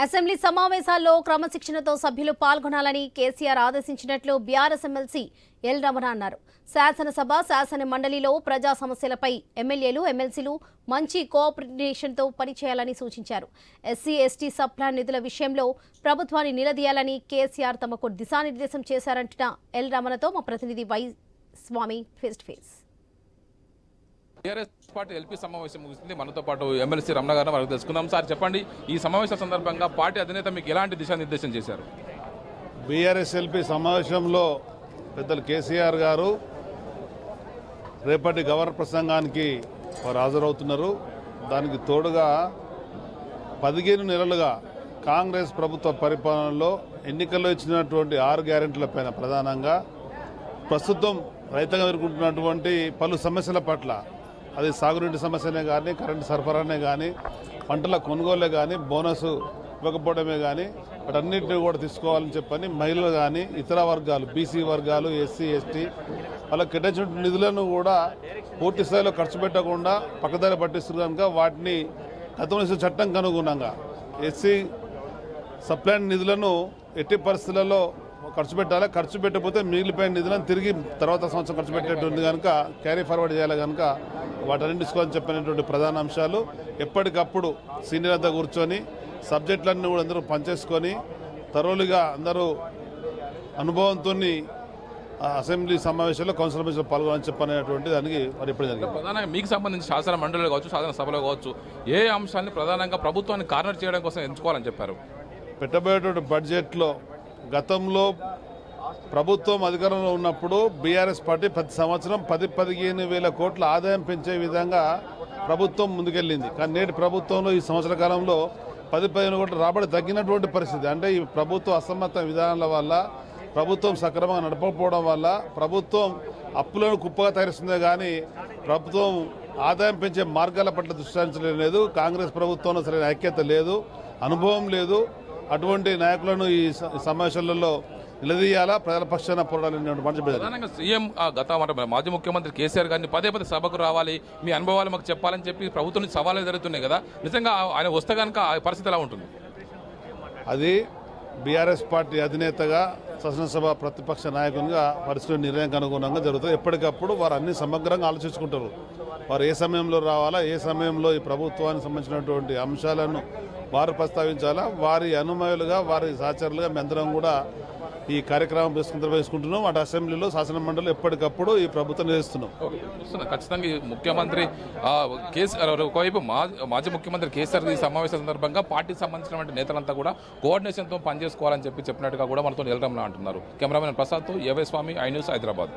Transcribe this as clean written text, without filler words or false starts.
Assembly సమావేశాల్లో క్రమశిక్షణతో సభ్యులు పాల్గొనాలని కేసీఆర్ ఆదేశించినట్లు బీఆర్ఎస్ ఎమ్మెల్సీ ఎల్ రమణ అన్నారు. శాసనసభ శాసన మండలిలో ప్రజా సమస్యలపై ఎమ్మెల్యేలు ఎమ్మెల్సీలు మంచి కోఆర్డినేషన్తో పనిచేయాలని సూచించారు. ఎస్సీ ఎస్టీ సబ్ ప్లాన్ నిధుల విషయంలో ప్రభుత్వాన్ని నిలదీయాలని కేసీఆర్ తమకు దిశానిర్దేశం చేశారంటున్న ఎల్ రమణతో మా ప్రతినిధి Y Swamy face to face. TRS party LP సమావేశం ముగిసింది. మనతో పాటు ఎమ్మెల్సీ రమణ గారిని వారికి తెలుసుకుందాం. సార్ చెప్పండి, ఈ సమావేశం సందర్భంగా పార్టీ అధినేత మీకు ఎలాంటి దిశానిర్దేశం చేశారు? బీఆర్ఎస్ ఎల్పీ సమావేశంలో పెద్దలు కేసీఆర్ గారు రేపటి గవర్నర్ ప్రసంగానికి వారు హాజరవుతున్నారు. దానికి తోడుగా 15 నెలలుగా కాంగ్రెస్ ప్రభుత్వ పరిపాలనలో ఎన్నికల్లో ఇచ్చినటువంటి 6 గ్యారెంటీలపైన ప్రధానంగా ప్రస్తుతం రైతాంగం ఎదుర్కొంటున్నటువంటి పలు సమస్యల పట్ల, అది సాగునీటి సమస్యనే కానీ, కరెంటు సరఫరానే కానీ, పంటల కొనుగోలే కానీ, బోనస్ ఇవ్వకపోవడమే కానీ, వాటన్నిటిని కూడా తీసుకోవాలని చెప్పని మహిళలు కానీ, ఇతర వర్గాలు, బీసీ వర్గాలు, ఎస్సీ ఎస్టీ వాళ్ళకి కేటాయించిన నిధులను కూడా పూర్తి స్థాయిలో ఖర్చు పెట్టకుండా పక్కదారి పట్టిస్తున్నారు కనుక వాటిని గతంలో చట్టంకి అనుగుణంగా ఎస్సీ సప్లాన్ నిధులను ఎట్టి పరిస్థితులలో ఖర్చు పెట్టాలి. ఖర్చు పెట్టకపోతే మిగిలిపోయిన నిధులను తిరిగి తర్వాత సంవత్సరం ఖర్చు పెట్టేటువంటి కనుక క్యారీ ఫార్వర్డ్ చేయాలి కనుక వాటన్నింటి తీసుకోవాలని చెప్పినటువంటి ప్రధాన అంశాలు. ఎప్పటికప్పుడు సీనియర్ అంతా కూర్చొని సబ్జెక్టులన్నీ కూడా అందరూ పనిచేసుకొని తరోలుగా అందరూ అనుభవంతో అసెంబ్లీ సమావేశాల్లో కౌన్సిల్ సమావేశంలో పాల్గొనాలని చెప్పనేటువంటి దానికి మరి ఎప్పుడు జరిగింది. ప్రధానంగా మీకు సంబంధించి శాసన మండలిలో కావచ్చు, శాసన సభలో కావచ్చు, ఏ అంశాన్ని ప్రధానంగా ప్రభుత్వాన్ని కార్నర్ చేయడం కోసం ఎంచుకోవాలని చెప్పారు? పెట్టబోయేటువంటి బడ్జెట్లో గతంలో ప్రభుత్వం అధికారంలో ఉన్నప్పుడు బీఆర్ఎస్ పార్టీ ప్రతి సంవత్సరం 10-15 వేల కోట్ల ఆదాయం పెంచే విధంగా ప్రభుత్వం ముందుకెళ్ళింది. కానీ నేటి ప్రభుత్వంలో ఈ సంవత్సర కాలంలో 10-15 కోట్ల రాబడి తగ్గినటువంటి పరిస్థితి. అంటే ఈ ప్రభుత్వ అసమర్థ విధానాల వల్ల, ప్రభుత్వం సక్రమంగా నడపకపోవడం వల్ల ప్రభుత్వం అప్పులను కుప్పగా తయారుస్తుందే కానీ ప్రభుత్వం ఆదాయం పెంచే మార్గాల పట్ల దృష్టి లేదు. కాంగ్రెస్ ప్రభుత్వంలో సరైన ఐక్యత లేదు, అనుభవం లేదు. అటువంటి నాయకులను ఈ సమావేశాలలో నిలదీయాలా, ప్రజల పక్షాన పోరాడాలనే సీఎం మాజీ ముఖ్యమంత్రి కేసీఆర్ గారిని పదే సభకు రావాలి, మీ అనుభవాలు మాకు చెప్పాలని చెప్పి ప్రభుత్వం నుంచి సవాళ్ళు జరుగుతున్నాయి కదా, నిజంగా ఆయన వస్తే కనుక ఆ పరిస్థితి ఎలా ఉంటుంది? అది బీఆర్ఎస్ పార్టీ అధినేతగా శాసనసభ ప్రతిపక్ష నాయకునిగా పరిస్థితుల నిర్ణయానికి అనుగుణంగా జరుగుతుంది. ఎప్పటికప్పుడు వారు అన్ని సమగ్రంగా ఆలోచించుకుంటారు. వారు ఏ సమయంలో రావాలా, ఏ సమయంలో ఈ ప్రభుత్వానికి సంబంధించినటువంటి అంశాలను వారు ప్రస్తావించాలా, వారి అనుమతులుగా, వారి సహచరులుగా మేమందరం కూడా ఈ కార్యక్రమం నిర్వహించుకుంటున్నాం. అటు అసెంబ్లీలో, శాసన మండలిలో ఎప్పటికప్పుడు ఈ ప్రభుత్వం నిర్వహిస్తున్నాం. ఖచ్చితంగా ముఖ్యమంత్రి కేసీఆర్ ఒకవైపు మాజీ ముఖ్యమంత్రి కేసీఆర్ ఈ సమావేశం సందర్భంగా పార్టీకి సంబంధించినటువంటి నేతలంతా కూడా కోఆర్డినేషన్తో పనిచేసుకోవాలని చెప్పినట్టుగా కూడా మనతో ఎల్ రమణ అంటున్నారు. కెమెరామెన్ ప్రసాద్తో AY Swamy, I News, Hyderabad.